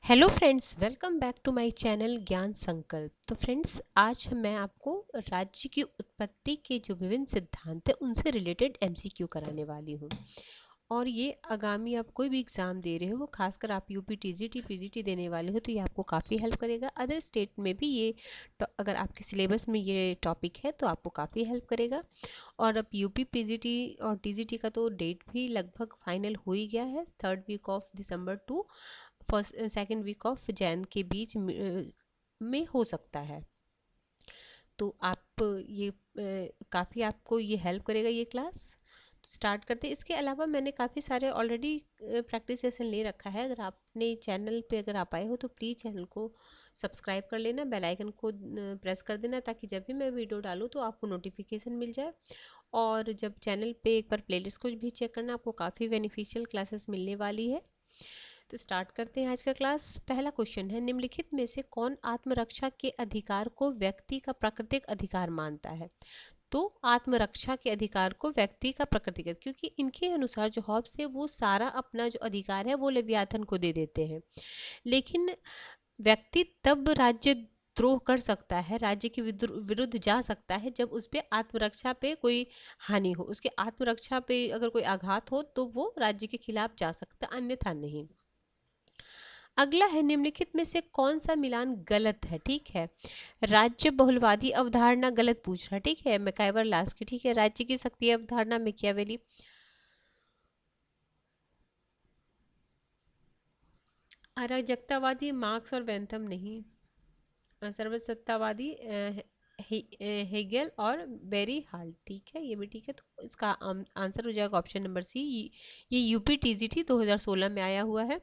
Hello friends, welcome back to my channel Gyan Sankalp. तो friends, आज मैं आपको राज्य की उत्पत्ति के जो विभिन्न सिद्धांत हैं उनसे रिलेटेड एमसीक्यू कराने वाली हूँ। और ये आगामी आप कोई भी एग्ज़ाम दे रहे हो, खासकर आप यूपी टीजीटी पीजीटी देने वाले हो, तो ये आपको काफ़ी हेल्प करेगा। अदर स्टेट में भी ये अगर आपके सिलेबस में ये टॉपिक है तो आपको काफ़ी हेल्प करेगा। और अब यूपी पीजीटी और टीजीटी का तो डेट भी लगभग फाइनल हो ही गया है। 3rd week of December to first 2nd week of Jan के बीच में हो सकता है। तो आप ये काफ़ी आपको ये हेल्प करेगा ये क्लास। तो स्टार्ट करते हैं। इसके अलावा मैंने काफ़ी सारे ऑलरेडी प्रैक्टिस सेशन ले रखा है। अगर आपने चैनल पे अगर आप आए हो तो प्लीज़ चैनल को सब्सक्राइब कर लेना, बेल आइकन को प्रेस कर देना, ताकि जब भी मैं वीडियो डालूँ तो आपको नोटिफिकेशन मिल जाए। और जब चैनल पे एक बार प्लेलिस्ट को भी चेक करना, आपको काफ़ी बेनिफिशियल क्लासेस मिलने वाली है। तो स्टार्ट करते हैं आज का क्लास। पहला क्वेश्चन है, निम्नलिखित में से कौन आत्मरक्षा के अधिकार को व्यक्ति का प्राकृतिक अधिकार मानता है? तो आत्मरक्षा के अधिकार को व्यक्ति का प्राकृतिक, क्योंकि इनके अनुसार जो हॉब्स है वो सारा अपना जो अधिकार है वो लेवियाथन को दे देते हैं। लेकिन व्यक्ति तब राज्य द्रोह कर सकता है, राज्य के विरुद्ध जा सकता है, जब उस पे आत्मरक्षा पे कोई हानि हो, उसके आत्मरक्षा पे अगर कोई आघात हो तो वो राज्य के खिलाफ जा सकता, अन्यथा नहीं। अगला है, निम्नलिखित में से कौन सा मिलान गलत है? ठीक है, राज्य बहुलवादी अवधारणा गलत पूछ रहा है। ठीक है, मैकाइवर लास्की। ठीक है, राज्य की शक्ति अवधारणा मैकियावेली। अराजकतावादी मार्क्स और बेंथम नहीं। सर्वसत्तावादी हेगेल और बेरी हाल्ट। ठीक है, ये भी ठीक है। तो इसका आंसर हो जाएगा ऑप्शन नंबर सी। ये यूपी टीजीटी 2016 में आया हुआ है।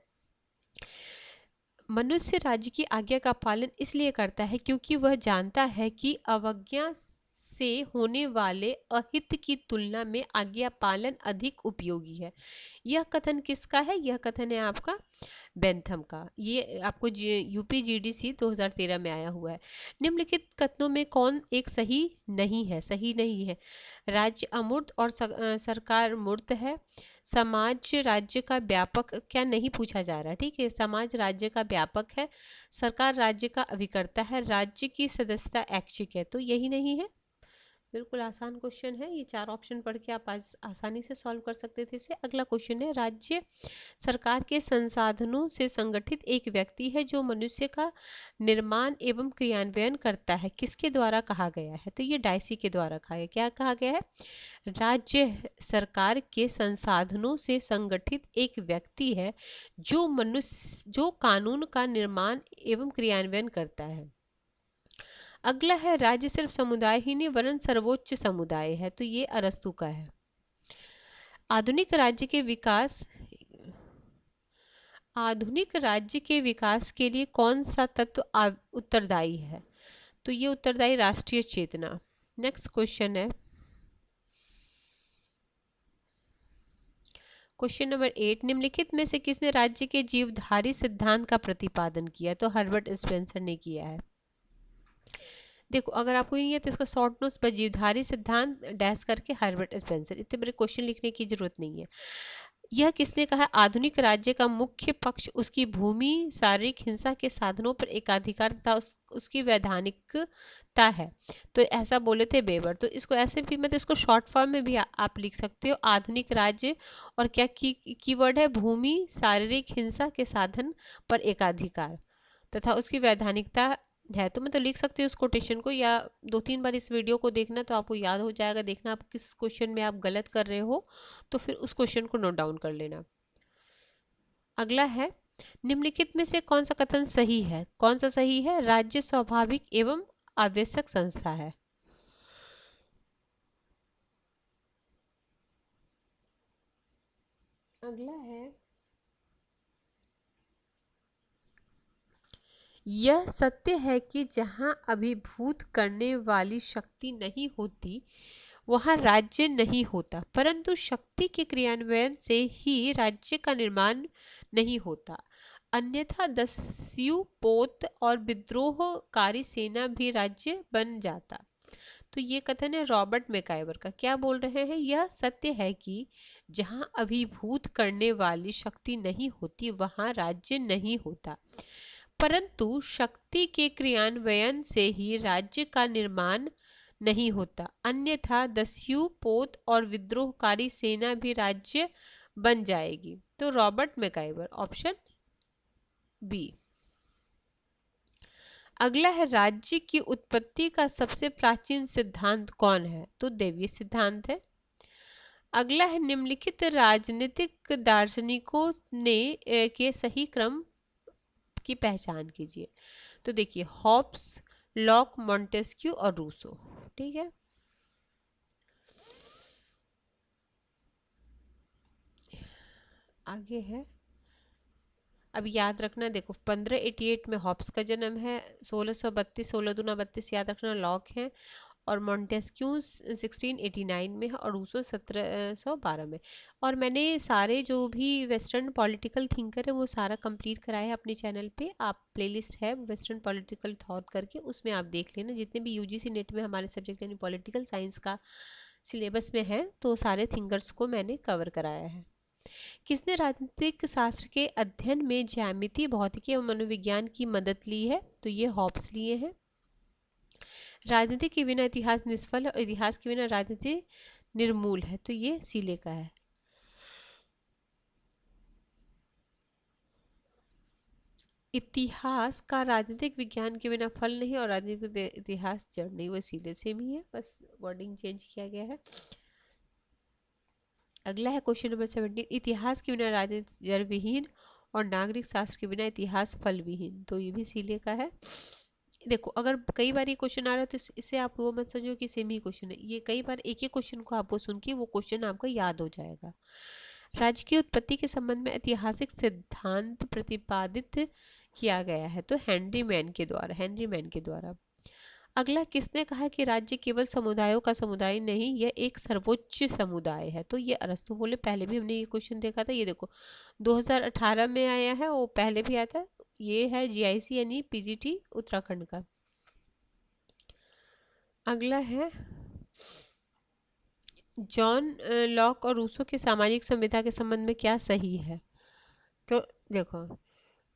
मनुष्य राज्य की आज्ञा का पालन इसलिए करता है क्योंकि वह जानता है कि अवज्ञा से होने वाले अहित की तुलना में आज्ञा पालन अधिक उपयोगी है। यह कथन किसका है? यह कथन है आपका बेंथम का। ये आपको यूपी जीडीसी 2013 में आया हुआ है। निम्नलिखित कथनों में कौन एक सही नहीं है? सही नहीं है। राज्य अमूर्त और सरकार मूर्त है। समाज राज्य का व्यापक, क्या नहीं पूछा जा रहा? ठीक है, समाज राज्य का व्यापक है। सरकार राज्य का अभिकर्ता है। राज्य की सदस्यता ऐच्छिक है, तो यही नहीं है। बिल्कुल आसान क्वेश्चन है ये। 4 ऑप्शन पढ़ के आप आसानी से सॉल्व कर सकते थे इसे। अगला क्वेश्चन है, राज्य सरकार के संसाधनों से संगठित एक व्यक्ति है जो मनुष्य का निर्माण एवं क्रियान्वयन करता है, किसके द्वारा कहा गया है? तो ये डायसी के द्वारा कहा गया। क्या कहा गया है? राज्य सरकार के संसाधनों से संगठित एक व्यक्ति है जो कानून का निर्माण एवं क्रियान्वयन करता है। अगला है, राज्य सिर्फ समुदाय ही नहीं वरन सर्वोच्च समुदाय है, तो ये अरस्तु का है। आधुनिक राज्य के विकास के लिए कौन सा तत्व उत्तरदायी है? तो ये उत्तरदायी राष्ट्रीय चेतना। नेक्स्ट क्वेश्चन है, क्वेश्चन नंबर 8, निम्नलिखित में से किसने राज्य के जीवधारी सिद्धांत का प्रतिपादन किया? तो हर्बर्ट स्पेंसर ने किया है। देखो, अगर आपको नहीं है तो इसका शॉर्ट नोट्स पर जीवधारी सिद्धांत डैश करके हर्बर्ट स्पेंसर, इतने बड़े क्वेश्चन लिखने की जरूरत नहीं है। यह किसने कहा? आधुनिक राज्य का मुख्य पक्ष उसकी भूमि, शारीरिक हिंसा के साधनों पर एकाधिकार तथा उसकी वैधानिकता है। तो ऐसा बोले थे बेबर। तो इसको ऐसे भी, मतलब इसको शॉर्ट फॉर्म में भी आप लिख सकते हो, आधुनिक राज्य और क्या कीवर्ड है? भूमि, शारीरिक हिंसा के साधन पर एकाधिकार तथा उसकी वैधानिकता है। तो मैं तो लिख सकती हूँ उस कोटेशन को, या 2-3 बार इस वीडियो को देखना तो आपको याद हो जाएगा। देखना आप किस क्वेश्चन में आप गलत कर रहे हो, तो फिर उस क्वेश्चन को नोट डाउन कर लेना। अगला है, निम्नलिखित में से कौन सा कथन सही है? कौन सा सही है? राज्य स्वाभाविक एवं आवश्यक संस्था है। अगला है, यह सत्य है कि जहां अभिभूत करने वाली शक्ति नहीं होती वहां राज्य नहीं होता, परंतु शक्ति के क्रियान्वयन से ही राज्य का निर्माण नहीं होता, अन्यथा दस्यु पोत और विद्रोहकारी सेना भी राज्य बन जाता। तो ये कथन है रॉबर्ट मैकाइवर का। क्या बोल रहे हैं? यह सत्य है कि जहां अभिभूत करने वाली शक्ति नहीं होती वहां राज्य नहीं होता, परंतु शक्ति के क्रियान्वयन से ही राज्य का निर्माण नहीं होता, अन्यथा दस्यु पोत और विद्रोहकारी सेना भी राज्य बन जाएगी। तो रॉबर्ट मैकाइवर, ऑप्शन बी। अगला है राज्य की उत्पत्ति का सबसे प्राचीन सिद्धांत कौन है? तो दैवीय सिद्धांत है। अगला है निम्नलिखित राजनीतिक दार्शनिकों ने के सही क्रम की पहचान कीजिए। तो देखिए, हॉब्स, लॉक, मॉन्टेस्क्यू और रूसो। ठीक है, आगे है। अब याद रखना, देखो 1588 में हॉब्स का जन्म है, 1632 16 दूना 32 याद रखना लॉक है, और मॉन्टेस्क्यू 1689 में है, और रूसो 1712 में। और मैंने सारे जो भी वेस्टर्न पॉलिटिकल थिंकर है वो सारा कंप्लीट कराया है अपने चैनल पे। आप प्लेलिस्ट है वेस्टर्न पॉलिटिकल थॉट करके, उसमें आप देख लेना। जितने भी यूजीसी नेट में हमारे सब्जेक्ट यानी पॉलिटिकल साइंस का सिलेबस में है, तो सारे थिंकर्स को मैंने कवर कराया है। किसने राजनीतिक शास्त्र के अध्ययन में ज्यामिति, भौतिकी और मनोविज्ञान की मदद ली है? तो ये हॉब्स लिए हैं। राजनीति के बिना इतिहास निष्फल है और इतिहास के बिना राजनीति निर्मूल है। तो ये सीले का है। इतिहास का राजनीतिक विज्ञान के बिना फल नहीं और राजनीतिक इतिहास जड़ नहीं, वो सीले सेम ही है, बस वर्डिंग चेंज किया गया है। अगला है क्वेश्चन नंबर 17, इतिहास के बिना राजनीति जड़ विहीन और नागरिक शास्त्र के बिना इतिहास फल विहीन। तो ये भी सीले का है। देखो, अगर कई बार ये क्वेश्चन आ रहा है तो इससे आप वो मत समझो कि सेम ही क्वेश्चन है। ये कई बार एक ही क्वेश्चन को आपको सुन के वो क्वेश्चन आपको याद हो जाएगा। राज्य की उत्पत्ति के संबंध में ऐतिहासिक सिद्धांत प्रतिपादित किया गया है। तो हेनरी मैन के द्वारा। अगला, किसने कहा कि राज्य केवल समुदायों का समुदाय नहीं, यह एक सर्वोच्च समुदाय है? तो ये अरस्तु बोले। पहले भी हमने ये क्वेश्चन देखा था, ये देखो 2018 में आया है, वो पहले भी आया था। ये है जीआईसी यानी पीजीटी उत्तराखंड का। अगला है जॉन लॉक और रूसो के सामाजिक संविदा के संबंध में क्या सही है? तो देखो,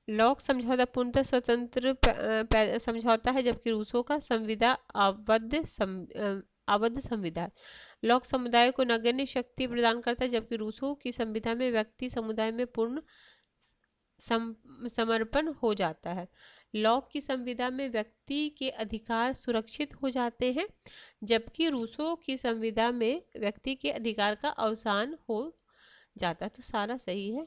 लॉक समझौता पूर्णतः स्वतंत्र समझौता है, जबकि रूसो का संविदा आबद्ध संविदा है। लॉक समुदाय को नगण्य शक्ति प्रदान करता है, जबकि रूसो की संविधा में व्यक्ति समुदाय में पूर्ण समर्पण हो जाता है। लॉक की संविधा में व्यक्ति के अधिकार सुरक्षित हो जाते हैं, जबकि रूसो की संविधा में व्यक्ति के अधिकार का अवसान हो जाता है। तो सारा सही है।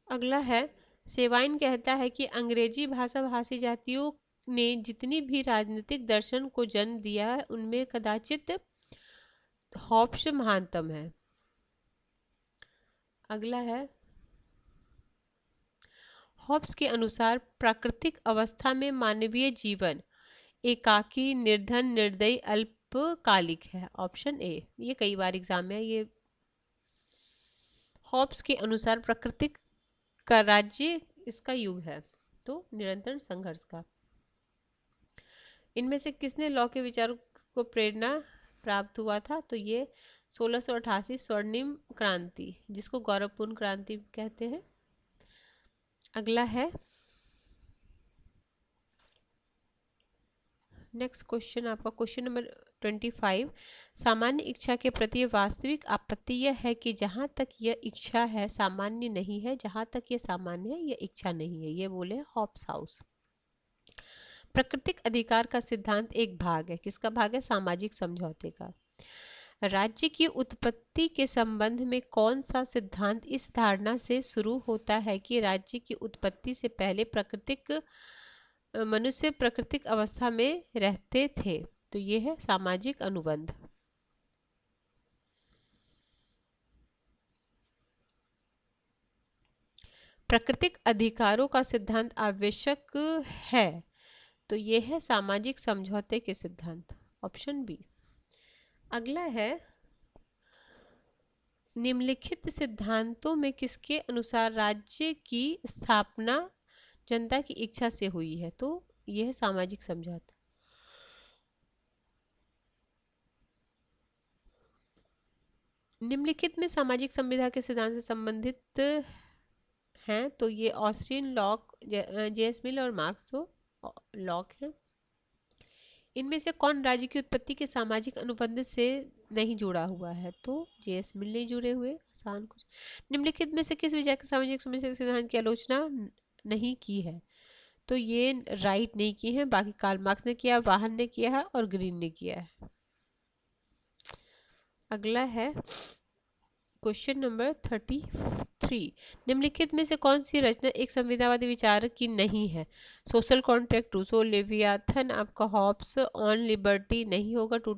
अगला है, सेवाइन कहता है कि अंग्रेजी भाषा भाषी जातियों ने जितनी भी राजनीतिक दर्शन को जन्म दिया है उनमें कदाचित हॉब्स महानतम है। अगला है, हॉब्स के अनुसार प्राकृतिक अवस्था में मानवीय जीवन एकाकी, निर्धन, निर्दयी, अल्पकालिक है। Option A. ये कई बार एग्जाम में है ये। हॉब्स के अनुसार प्राकृतिक का राज्य इसका युग है, तो निरंतर संघर्ष का। इनमें से किसने लॉ के विचारों को प्रेरणा प्राप्त हुआ था? तो ये 1688 स्वर्णिम क्रांति, जिसको गौरवपूर्ण क्रांति कहते हैं। अगला है, नेक्स्ट क्वेश्चन आपका क्वेश्चन नंबर 25, सामान्य इच्छा के प्रति वास्तविक आपत्ति यह है कि जहां तक यह इच्छा है सामान्य नहीं है, जहां तक यह सामान्य है यह इच्छा नहीं है। ये बोले हॉब्स हाउस। प्राकृतिक अधिकार का सिद्धांत एक भाग है, किसका भाग है? सामाजिक समझौते का। राज्य की उत्पत्ति के संबंध में कौन सा सिद्धांत इस धारणा से शुरू होता है कि राज्य की उत्पत्ति से पहले मनुष्य प्राकृतिक अवस्था में रहते थे? तो ये है सामाजिक अनुबंध। प्राकृतिक अधिकारों का सिद्धांत आवश्यक है, तो ये है सामाजिक समझौते के सिद्धांत। Option B. अगला है, निम्नलिखित सिद्धांतों में किसके अनुसार राज्य की स्थापना जनता की इच्छा से हुई है? तो यह है सामाजिक समझौता। निम्नलिखित में सामाजिक संविदा के सिद्धांत से संबंधित हैं, तो ये ऑस्टिन, लॉक, जेएस मिल और मार्क्स लॉक हैं। इनमें से कौन राज्य की उत्पत्ति के सामाजिक अनुबंध से नहीं जुड़ा हुआ है, तो जेएस मिल नहीं जुड़े हुए। आसान कुछ। निम्नलिखित में से किस विचार के सामाजिक समस्या के सिद्धांत की आलोचना नहीं की है, तो ये राइट नहीं की है, बाकी कार्ल मार्क्स ने किया, वाहन ने किया है और ग्रीन ने किया है। अगला है क्वेश्चन नंबर 33। निम्नलिखित में से कौन सी रचना एक संविदावादी विचार की नहीं है? सोशल कॉन्ट्रैक्ट, रूसो, लेवियाथन, आपका हॉब्स, ऑन लिबर्टी नहीं होगा, टू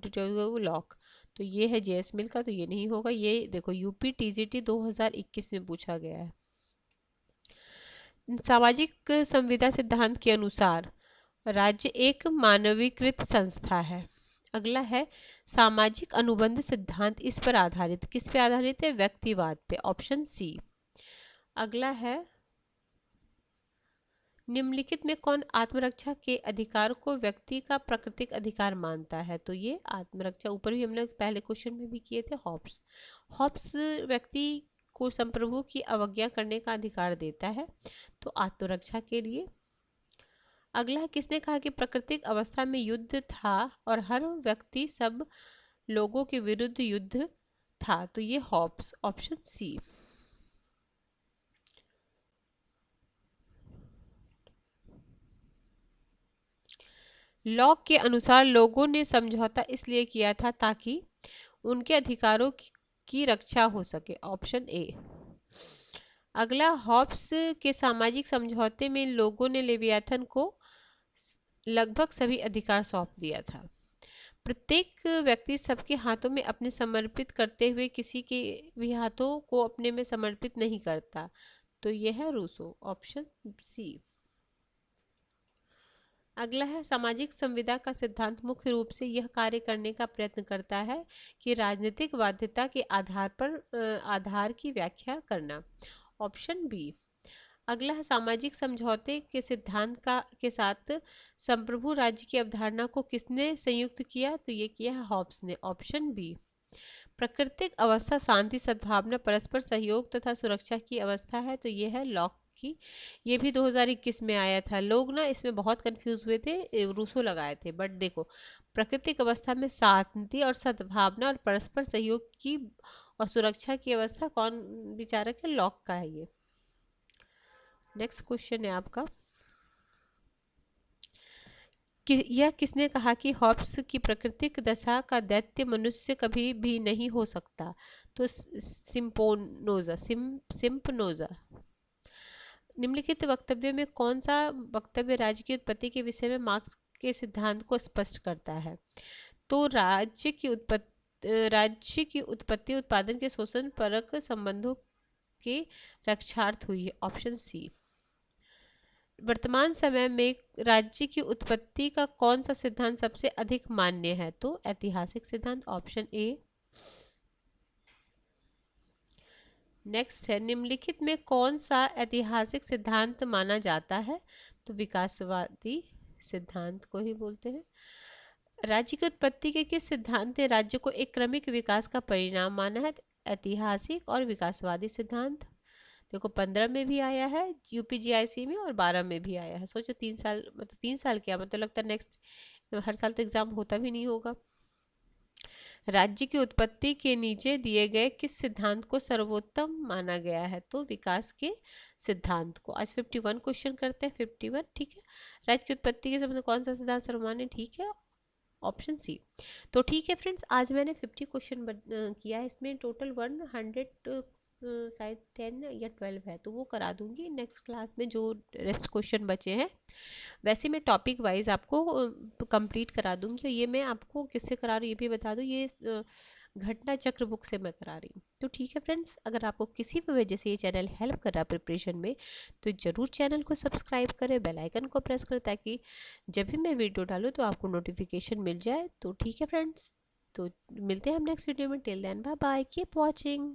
लॉक। तो ये है जेएस मिल का, तो ये नहीं होगा। ये देखो यूपी टीजीटी 2021 में पूछा गया है। सामाजिक संविदा सिद्धांत के अनुसार राज्य एक मानवीकृत संस्था है। अगला है सामाजिक अनुबंध सिद्धांत इस पर आधारित, किस पे आधारित है? व्यक्तिवाद पे, ऑप्शन सी। अगला है निम्नलिखित में कौन आत्मरक्षा के अधिकार को व्यक्ति का प्राकृतिक अधिकार मानता है, तो ये आत्मरक्षा, ऊपर भी हमने पहले क्वेश्चन में भी किए थे, हॉब्स। हॉब्स व्यक्ति को संप्रभु की अवज्ञा करने का अधिकार देता है, तो आत्मरक्षा के लिए। अगला है किसने कहा कि प्राकृतिक अवस्था में युद्ध था और हर व्यक्ति सब लोगों के विरुद्ध युद्ध था, तो ये हॉब्स, ऑप्शन सी। लॉक के अनुसार लोगों ने समझौता इसलिए किया था ताकि उनके अधिकारों की रक्षा हो सके, ऑप्शन ए। अगला हॉब्स के सामाजिक समझौते में लोगों ने लेवियाथन को लगभग सभी अधिकार सौंप दिया था। प्रत्येक व्यक्ति सबके हाथों में अपने समर्पित करते हुए किसी के भी हाथों को अपने में समर्पित नहीं करता, तो यह है रूसो, ऑप्शन सी। अगला है सामाजिक संविदा का सिद्धांत मुख्य रूप से यह कार्य करने का प्रयत्न करता है कि राजनीतिक बाध्यता के आधार पर आधार की व्याख्या करना, ऑप्शन बी। अगला है सामाजिक समझौते के सिद्धांत के साथ संप्रभु राज्य की अवधारणा को किसने संयुक्त किया, तो ये किया है हॉब्स ने, ऑप्शन बी। प्राकृतिक अवस्था शांति, सद्भावना, परस्पर सहयोग तथा सुरक्षा की अवस्था है, तो ये है लॉक की। ये भी 2021 में आया था। लोग ना इसमें बहुत कंफ्यूज हुए थे, रूसो लगाए थे, बट देखो प्राकृतिक अवस्था में शांति और सद्भावना और परस्पर सहयोग की और सुरक्षा की अवस्था कौन विचारक है? लॉक का है ये। नेक्स्ट क्वेश्चन है आपका यह किसने कहा कि हॉब्स की प्राकृतिक दशा का दैत्य मनुष्य कभी भी नहीं हो सकता, तो सिम्पनोजा। निम्नलिखित वक्तव्य में कौन सा वक्तव्य राज्य की उत्पत्ति के विषय में मार्क्स के सिद्धांत को स्पष्ट करता है, तो राज्य की उत्पत्ति उत्पादन के शोषण परक संबंधों के रक्षार्थ हुई है, ऑप्शन सी। वर्तमान समय में राज्य की उत्पत्ति का कौन सा सिद्धांत सबसे अधिक मान्य है, तो ऐतिहासिक सिद्धांत, ऑप्शन ए। नेक्स्ट है निम्नलिखित में कौन सा ऐतिहासिक सिद्धांत माना जाता है, तो विकासवादी सिद्धांत को ही बोलते हैं। राज्य की उत्पत्ति के किस सिद्धांत ने राज्य को एक क्रमिक विकास का परिणाम माना है, ऐतिहासिक और विकासवादी सिद्धांत। देखो 15 में भी आया है यूपीजीआईसी में और 12 में भी आया है। सोचो 3 साल, मतलब 3 साल क्या, मतलब लगता है नेक्स्ट हर साल तो एग्जाम होता भी नहीं होगा। राज्य की उत्पत्ति के नीचे दिए गए किस सिद्धांत को सर्वोत्तम माना गया है, तो विकास के सिद्धांत को। आज 51 क्वेश्चन करते हैं, 51, ठीक है। राज्य की उत्पत्ति के संबंध कौन सा सिद्धांत सर्वमान्य, ठीक है, ऑप्शन सी। तो ठीक है फ्रेंड्स, आज मैंने 50 क्वेश्चन किया है, इसमें टोटल 100 शायद 10 या 12 है, तो वो करा दूंगी नेक्स्ट क्लास में जो रेस्ट क्वेश्चन बचे हैं। वैसे मैं टॉपिक वाइज आपको कंप्लीट करा दूंगी, और ये मैं आपको किससे करा रही हूँ ये भी बता दूँ, ये घटना चक्र बुक से मैं करा रही हूँ। तो ठीक है फ्रेंड्स, अगर आपको किसी भी वजह से ये चैनल हेल्प कर रहा है प्रिपरेशन में, तो ज़रूर चैनल को सब्सक्राइब करें, बेल आइकन को प्रेस करें, ताकि जब भी मैं वीडियो डालूँ तो आपको नोटिफिकेशन मिल जाए। तो ठीक है फ्रेंड्स, तो मिलते हैं हम नेक्स्ट वीडियो में। Till then bye bye, keep watching.